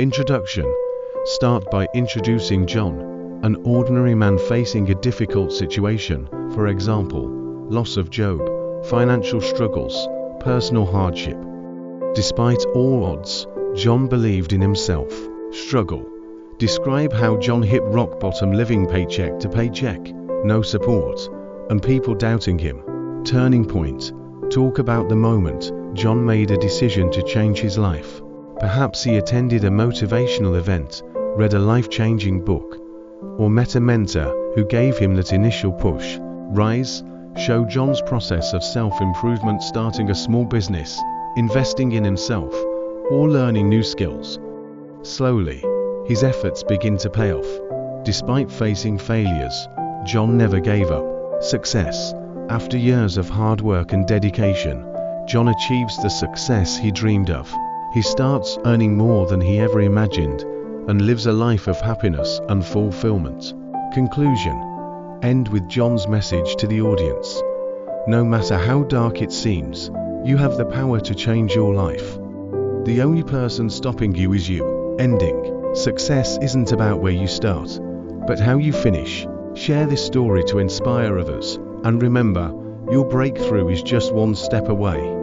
Introduction. Start by introducing John, an ordinary man facing a difficult situation, for example, loss of job, financial struggles, personal hardship. Despite all odds, John believed in himself. Struggle. Describe how John hit rock bottom, living paycheck to paycheck, no support, and people doubting him. Turning point. Talk about the moment John made a decision to change his life. Perhaps he attended a motivational event, read a life-changing book, or met a mentor who gave him that initial push. Rise. Show John's process of self-improvement, starting a small business, investing in himself, or learning new skills. Slowly, his efforts begin to pay off. Despite facing failures, John never gave up. Success. After years of hard work and dedication, John achieves the success he dreamed of. He starts earning more than he ever imagined and lives a life of happiness and fulfillment. Conclusion. End with John's message to the audience. No matter how dark it seems, you have the power to change your life. The only person stopping you is you. Ending. Success isn't about where you start, but how you finish. Share this story to inspire others, and remember, your breakthrough is just one step away.